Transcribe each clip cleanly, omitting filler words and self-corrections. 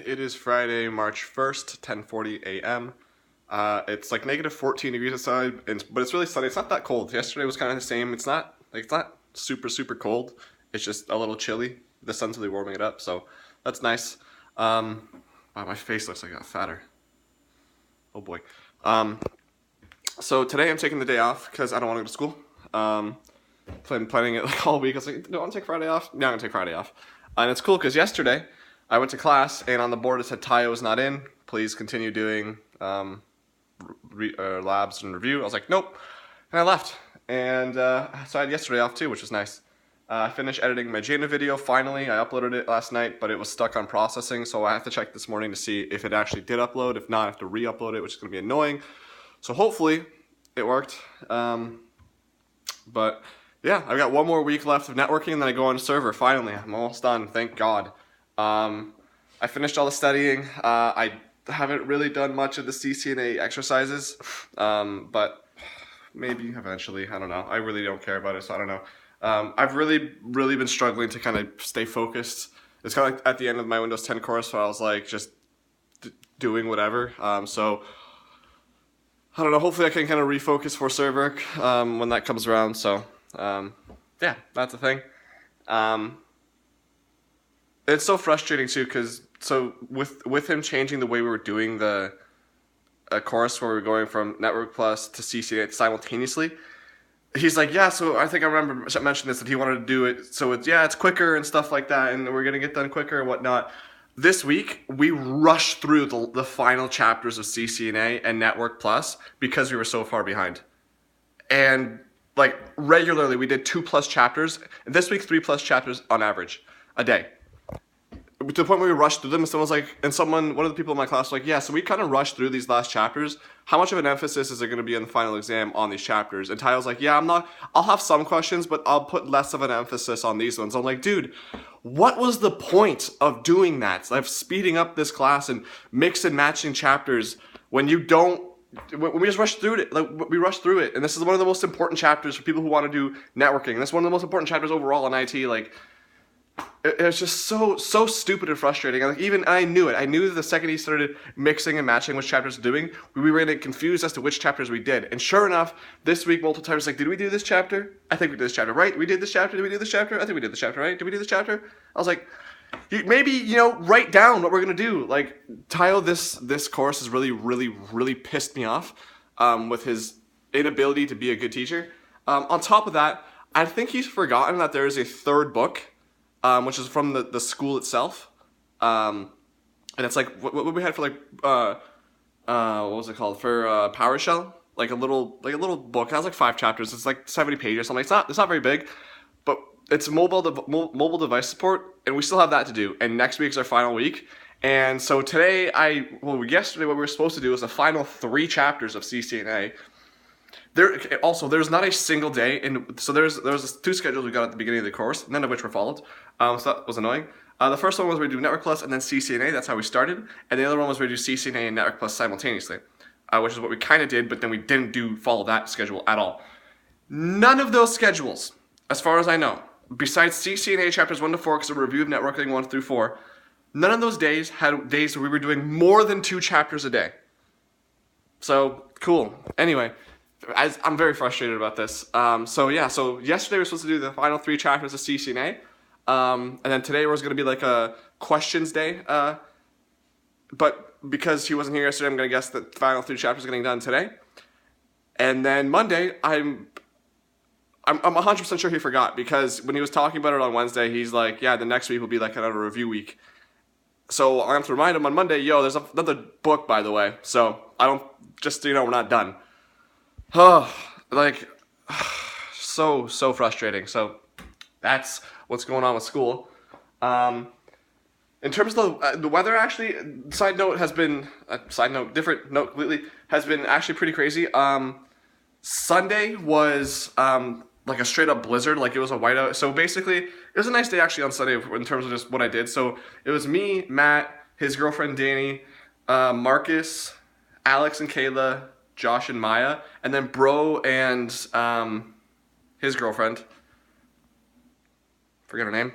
It is Friday, March 1st, 10:40 a.m. It's like negative 14 degrees outside, but it's really sunny. It's not that cold. Yesterday was kind of the same. It's not super cold. It's just a little chilly. The sun's really warming it up, so that's nice. Wow, my face looks like I got fatter. Oh boy. Um, so today I'm taking the day off because I don't want to go to school. Planning it like all week. I was like, do I want to take Friday off? No, I'm gonna take Friday off. And it's cool because yesterday I went to class and on the board it said Tayo is not in. Please continue doing labs and review. I was like, nope, and I left. And so I had yesterday off too, which was nice. I finished editing my Jaina video finally. I uploaded it last night, but it was stuck on processing, so I have to check this morning to see if it actually did upload. If not, I have to re-upload it, which is going to be annoying. So hopefully it worked. But yeah, I've got one more week left of networking, and then I go on server. Finally, I'm almost done. Thank God. I finished all the studying. I haven't really done much of the CCNA exercises, but maybe eventually. I don't know. I really don't care about it, so I don't know. I've really been struggling to kind of stay focused. It's kind of like at the end of my Windows 10 course, so I was like just doing whatever. So I don't know. Hopefully, I can kind of refocus for server when that comes around. So yeah, that's the thing. It's so frustrating too, because with him changing the way we were doing the course, where we were going from Network Plus to CCNA simultaneously. He's like, yeah, so I think I remember mentioning this, that he wanted to do it, so it's quicker and stuff like that, and we're going to get done quicker and whatnot. This week, we rushed through the final chapters of CCNA and Network Plus because we were so far behind. And, like, regularly, we did 2+ chapters, and this week, 3+ chapters on average a day. To the point where we rushed through them, and one of the people in my class was like, yeah, so we kind of rushed through these last chapters. How much of an emphasis is there going to be in the final exam on these chapters? And Tyler's like, yeah, I'll have some questions, but I'll put less of an emphasis on these ones. I'm like, dude, what was the point of doing that? Of speeding up this class and mix and matching chapters when we just rushed through it. Like, we rushed through it. And this is one of the most important chapters for people who want to do networking. And this is one of the most important chapters overall in IT. Like, it was just so stupid and frustrating. I knew it. I knew that the second he started mixing and matching which chapters were doing, we were going to get confused as to which chapters we did. And sure enough, this week multiple times, like, did we do this chapter? I think we did this chapter, right? We did this chapter. Did we do this chapter? I think we did this chapter, right? Did we do this chapter? I was like, maybe write down what we're going to do. Like, Tayo, this course has really pissed me off with his inability to be a good teacher. On top of that, I think he's forgotten that there is a third book, which is from the school itself, and it's like what we had for what was it called for PowerShell, like a little book. It has like 5 chapters. It's like 70 pages. So I'm like, it's not very big, but it's mobile device support, and we still have that to do. And next week's our final week. And so yesterday, what we were supposed to do was the final 3 chapters of CCNA. There's not a single day, and so there was 2 schedules we got at the beginning of the course, none of which were followed. So that was annoying. The first one was we do Network Plus and then CCNA. That's how we started, and the other one was we do CCNA and Network Plus simultaneously, which is what we kind of did, but then we didn't follow that schedule at all. None of those schedules, as far as I know, besides CCNA chapters 1 to 4, because a review of networking 1 through 4, none of those days had days where we were doing more than 2 chapters a day. So cool. Anyway. I'm very frustrated about this. So yesterday we were supposed to do the final 3 chapters of CCNA, and then today was going to be like a questions day. But because he wasn't here yesterday, I'm going to guess that the final 3 chapters are getting done today. And then Monday, I'm 100% sure he forgot, because when he was talking about it on Wednesday, he's like, yeah, the next week will be like another review week. So I have to remind him on Monday, there's another book, by the way. So I don't, just so you know, we're not done. Oh, so frustrating. So that's what's going on with school. In terms of the weather, actually, different note completely, has been actually pretty crazy. Sunday was like a straight up blizzard, like it was a whiteout. So basically, it was a nice day actually on Sunday in terms of just what I did. So it was me, Matt, his girlfriend Danny, Marcus, Alex and Kayla, Josh and Maya, and then Bro and his girlfriend, forget her name,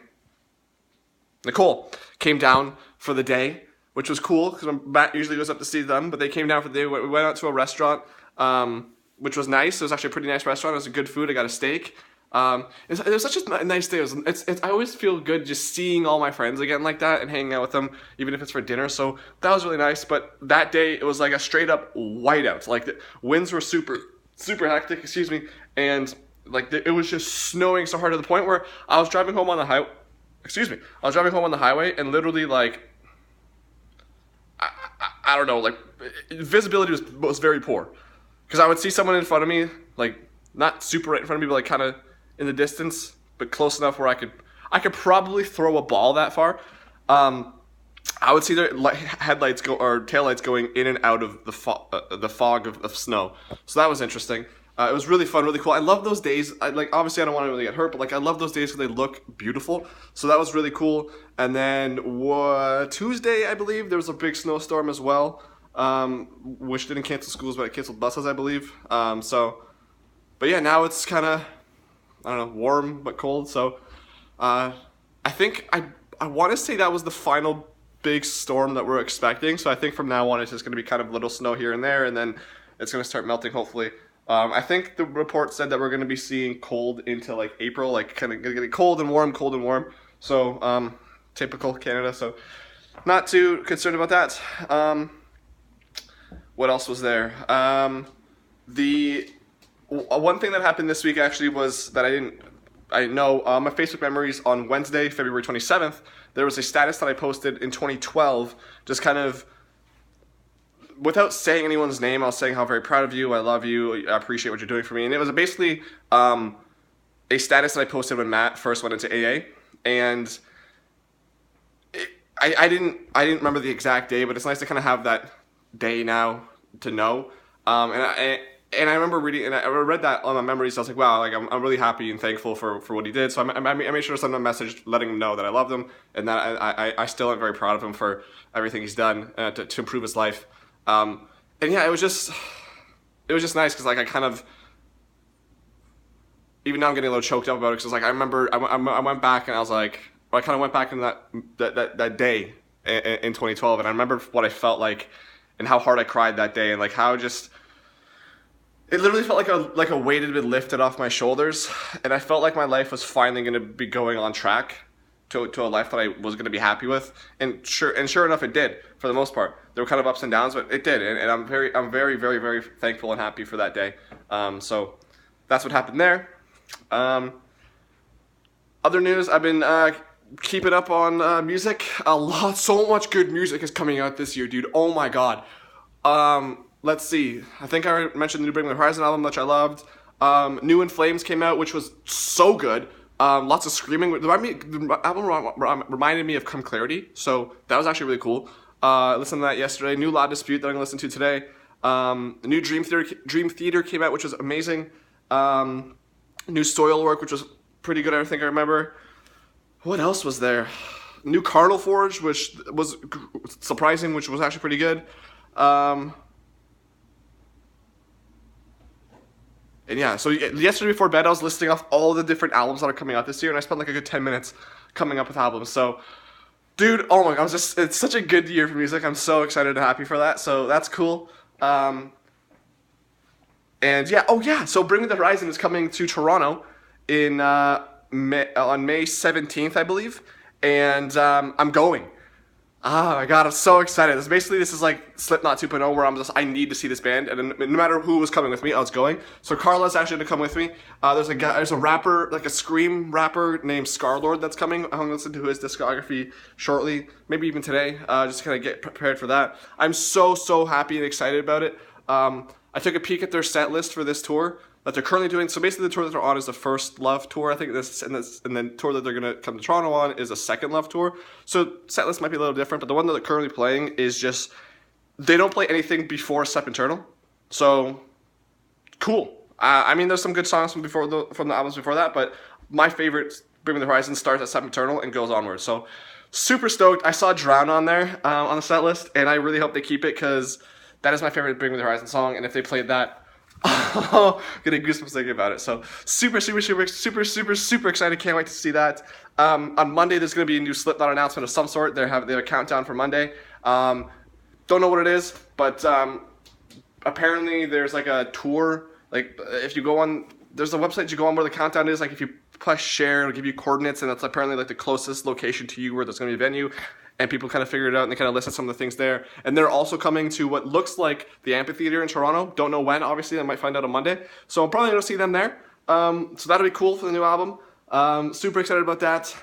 Nicole, came down for the day. which was cool because Matt usually goes up to see them, but they came down for the day. We went out to a restaurant, which was nice. It was actually a pretty nice restaurant. It was a good food. I got a steak. It was such a nice day. I always feel good just seeing all my friends again like that and hanging out with them, even if it's for dinner. So that was really nice. But that day, it was like a straight up whiteout. Like the winds were super hectic, excuse me. And like it was just snowing so hard to the point where I was driving home on the highway. Excuse me. I was driving home on the highway and literally like, I don't know, like visibility was very poor. Because I would see someone in front of me, like not super right in front of me, but like kind of in the distance, but close enough where I could probably throw a ball that far. I would see their headlights go or taillights going in and out of the fog of snow. So that was interesting. It was really fun, really cool. I love those days. Obviously I don't want to really get hurt, but like I love those days because they look beautiful. So that was really cool. And then Tuesday, I believe, there was a big snowstorm as well, which didn't cancel schools, but it canceled buses, I believe. But yeah, now it's kind of, I don't know, warm but cold. So I think I want to say that was the final big storm that we're expecting. So I think from now on it's just going to be kind of little snow here and there, and then it's going to start melting hopefully. I think the report said that we're going to be seeing cold into like April, like kind of getting cold and warm. So typical Canada. So not too concerned about that. What else was there? The one thing that happened this week actually was that I didn't know my Facebook memories on Wednesday, February 27th, there was a status that I posted in 2012, just kind of, without saying anyone's name, I was saying how very proud of you, I love you, I appreciate what you're doing for me, and it was basically a status that I posted when Matt first went into AA, and I didn't remember the exact day, but it's nice to kind of have that day now to know, and I remember reading, and I read that on my memories. I was like, wow, like I'm really happy and thankful for what he did. So I made sure to send him a message letting him know that I loved him and that I still am very proud of him for everything he's done to improve his life. And yeah, it was just nice because like I kind of, even now I'm getting a little choked up about it because like I remember I went back and I was like, I kind of went back in that day in 2012, and I remember what I felt like and how hard I cried that day, and like how just. It literally felt like a weight had been lifted off my shoulders, and I felt like my life was finally going to be going on track to a life that I was going to be happy with, and sure enough, it did for the most part. There were kind of ups and downs, but it did, and I'm very very thankful and happy for that day. So that's what happened there. Other news, I've been keeping up on music. So much good music is coming out this year, dude. Oh my god. Let's see. I think I mentioned the new Bring Me the Horizon album, which I loved. New In Flames came out, which was so good. Lots of screaming. The album reminded me of Come Clarity, so that was actually really cool. I listened to that yesterday. New La Dispute that I'm going to listen to today. The new Dream Theater came out, which was amazing. New Soilwork, which was pretty good, I think I remember. What else was there? New Carnal Forge, which was surprising, which was actually pretty good. And yeah, so yesterday before bed, I was listing off all the different albums that are coming out this year, and I spent like a good 10 minutes coming up with albums. So, dude, oh my god, it's such a good year for music. I'm so excited and happy for that. So that's cool. And yeah, so Bring Me the Horizon is coming to Toronto in on May 17th, I believe, and I'm going. Oh my god, I'm so excited. This is like Slipknot 2.0, where I need to see this band, and no matter who was coming with me, I was going. So Carla's actually going to come with me. There's a rapper, like a scream rapper named Scarlord that's coming. I'm going to listen to his discography shortly, maybe even today, just to kind of get prepared for that. I'm so happy and excited about it. I took a peek at their set list for this tour that they're currently doing. So basically the tour that they're on is the First Love tour, I think, and then tour that they're going to come to Toronto on is a Second Love tour. So set list might be a little different, but the one that they're currently playing is just, they don't play anything before Step Eternal. So, cool. I mean, there's some good songs from the albums before that, but my favorite, Bring Me the Horizon, starts at Step Eternal and goes onward. So, super stoked. I saw Drown on there, on the set list, and I really hope they keep it, because that is my favorite Bring Me the Horizon song, and if they played that, getting goosebumps thinking about it. So super excited. Can't wait to see that. On Monday, there's going to be a new Slipknot announcement of some sort. They have a countdown for Monday. Don't know what it is, but apparently there's like a tour. Like if you go on, there's a website you go on where the countdown is. Like if you press share, it'll give you coordinates, and that's apparently like the closest location to you where there's going to be a venue. And people kind of figured it out, and they kind of listed some of the things there. And they're also coming to what looks like the amphitheater in Toronto. Don't know when, obviously. I might find out on Monday. So I'm probably going to see them there. So that'll be cool for the new album. Super excited about that.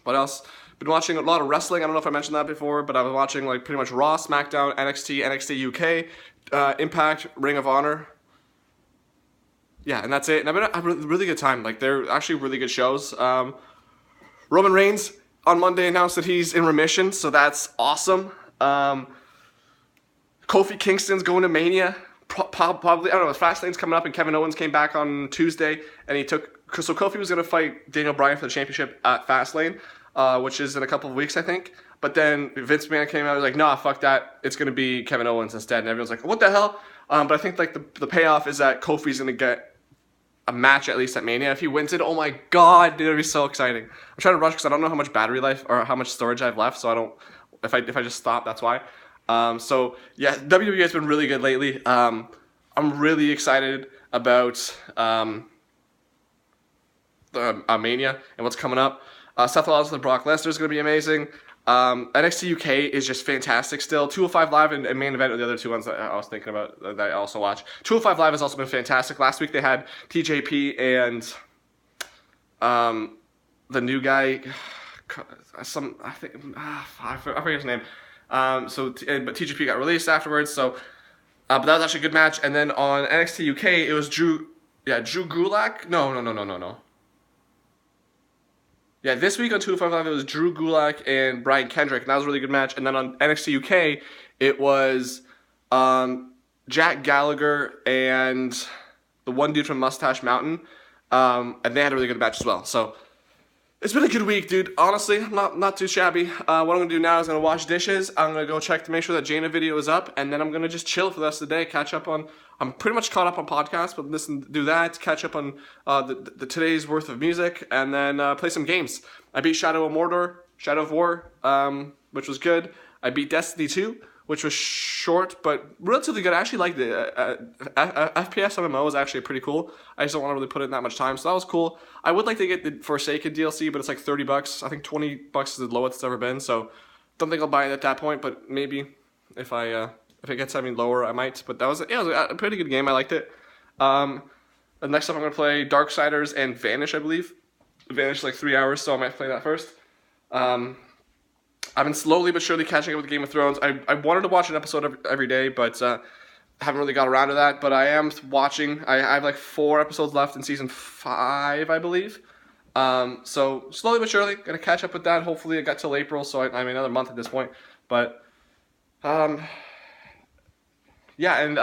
What else? Been watching a lot of wrestling. I don't know if I mentioned that before, but I've been watching like pretty much Raw, SmackDown, NXT, NXT UK, Impact, Ring of Honor. Yeah, and that's it. And I've been having a really good time. Like, they're actually really good shows. Roman Reigns on Monday announced that he's in remission, so that's awesome. Kofi Kingston's going to Mania. Probably, I don't know, Fastlane's coming up, and Kevin Owens came back on Tuesday, and so Kofi was going to fight Daniel Bryan for the championship at Fastlane, which is in a couple of weeks, I think. But then Vince McMahon came out and was like, nah, fuck that. It's going to be Kevin Owens instead. And everyone's like, what the hell? But I think like the payoff is that Kofi's going to get a match at least at Mania. If he wins it, oh my god, dude, it'll be so exciting. I'm trying to rush because I don't know how much battery life or how much storage I have left, so I don't, if I just stop, that's why. So yeah, WWE has been really good lately. I'm really excited about the Mania and what's coming up. Seth Rollins and Brock Lesnar is going to be amazing. NXT UK is just fantastic still. 205 Live and Main Event are the other two ones that I was thinking about that I also watch. 205 Live has also been fantastic. Last week they had TJP and the new guy, I forget his name. But TJP got released afterwards, so but that was actually a good match. And then on NXT UK it was Drew Gulak. No. Yeah, this week on 205 Live, it was Drew Gulak and Brian Kendrick, and that was a really good match. And then on NXT UK, it was Jack Gallagher and the one dude from Mustache Mountain, and they had a really good match as well. So it's been a good week, dude. Honestly, not too shabby. What I'm going to do now is I'm going to wash dishes. I'm going to go check to make sure that Jaina video is up, and then I'm going to just chill for the rest of the day, catch up on... I'm pretty much caught up on podcasts, but do that, catch up on the today's worth of music, and then play some games. I beat Shadow of War, which was good. I beat Destiny 2, which was short, but relatively good. I actually liked it. FPS MMO is actually pretty cool. I just don't want to really put in that much time, so that was cool. I would like to get the Forsaken DLC, but it's like $30. I think $20 is the lowest it's ever been, so don't think I'll buy it at that point, but maybe if it gets any lower, I might. But it was a pretty good game. I liked it. The next up, I'm going to play Darksiders and Vanish, I believe. Vanish is like 3 hours, so I might play that first. I've been slowly but surely catching up with Game of Thrones. I wanted to watch an episode every day, but haven't really got around to that. But I am watching. I have like 4 episodes left in season 5, I believe. So slowly but surely, going to catch up with that. Hopefully it got till April, so I'm another month at this point. But... yeah, and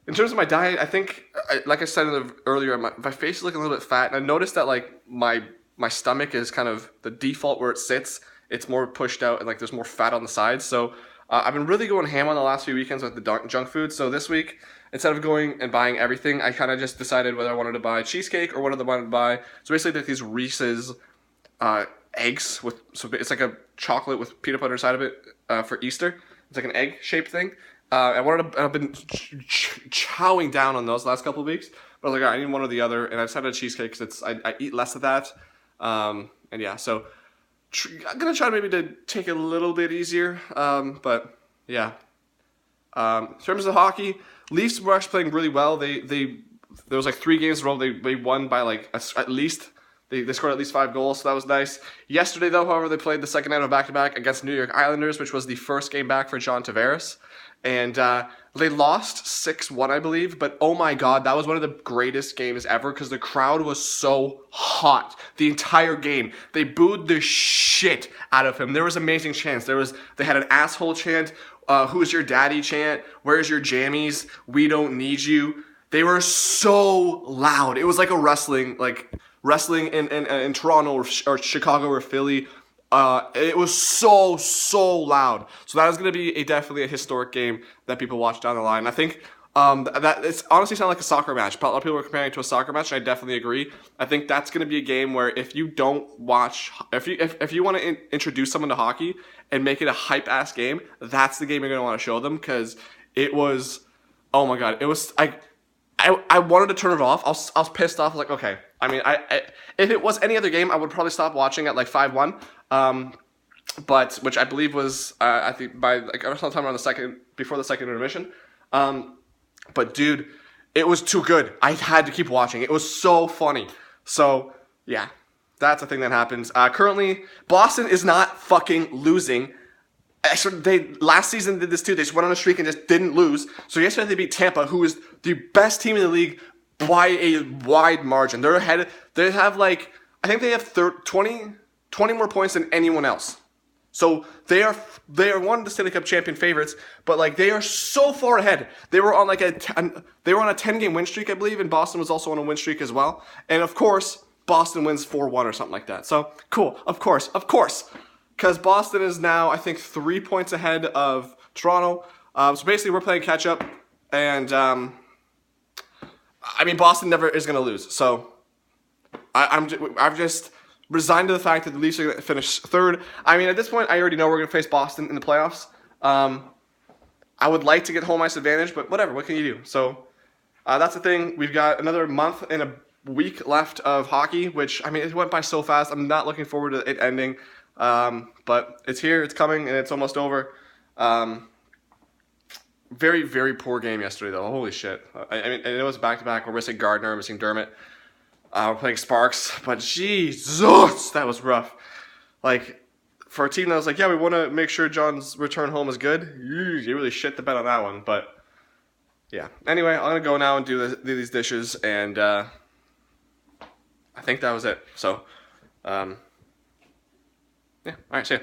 in terms of my diet, I think, like I said earlier, my face is looking a little bit fat, and I noticed that like my stomach is kind of the default where it sits. It's more pushed out, and like there's more fat on the sides. So I've been really going ham on the last few weekends with the junk food. So this week, instead of going and buying everything, I kind of just decided whether I wanted to buy cheesecake or what I wanted to buy. So basically, like these Reese's eggs so it's like a chocolate with peanut butter inside of it for Easter. It's like an egg shaped thing. I've been chowing down on those the last couple of weeks, but I was like, all right, I need one or the other, and I decided a cheesecake because I eat less of that, and yeah, so I'm gonna try maybe to take it a little bit easier, but yeah. In terms of hockey, Leafs were actually playing really well. There was like 3 games in a row they won by like at least. They scored at least 5 goals, so that was nice. Yesterday, though, however, they played the second night of back-to-back against New York Islanders, which was the first game back for John Tavares. And they lost 6-1, I believe. But, oh my god, that was one of the greatest games ever because the crowd was so hot the entire game. They booed the shit out of him. There was amazing chants. They had an asshole chant, who's your daddy chant, where's your jammies, we don't need you. They were so loud. It was like a wrestling in Toronto or Chicago or Philly. It was so loud. So that is going to be definitely a historic game that people watch down the line. I think That it's honestly sounded like a soccer match. But a lot of people were comparing it to a soccer match, and I definitely agree. I think that's going to be a game where if you don't watch, if you want to introduce someone to hockey and make it a hype ass game, that's the game you're going to want to show them because it was, oh my god, it was I wanted to turn it off. I was pissed off. I was like, okay. I mean, if it was any other game, I would probably stop watching at like 5-1. But which I believe was I think by like sometime around before the second intermission. But dude, it was too good. I had to keep watching. It was so funny. So yeah, that's a thing that happens. Currently, Boston is not fucking losing. Actually, they last season did this too. They just went on a streak and just didn't lose. So yesterday they beat Tampa, who is the best team in the league by a wide margin. They're ahead. They have like I think they have 20 more points than anyone else. So they are one of the Stanley Cup champion favorites, but like they are so far ahead. They were on like a 10-game win streak, I believe, and Boston was also on a win streak as well. And of course, Boston wins 4-1 or something like that. So cool, of course, because Boston is now I think 3 points ahead of Toronto. So basically, we're playing catch up, and I mean Boston never is going to lose. So I've just resigned to the fact that the Leafs are going to finish third. I mean, at this point, I already know we're going to face Boston in the playoffs. I would like to get home ice advantage, but whatever. What can you do? So that's the thing. We've got another month and a week left of hockey, which, I mean, it went by so fast. I'm not looking forward to it ending. But it's here, it's coming, and it's almost over. Very, very poor game yesterday, though. Holy shit. I mean, and it was back-to-back. We're missing Gardner, we're missing Dermott. We're playing Sparks, but Jesus, that was rough. Like, for a team that was like, yeah, we want to make sure John's return home is good, you really shit the bed on that one, but yeah. Anyway, I'm going to go now and do these dishes, and I think that was it. So, yeah, alright, see ya.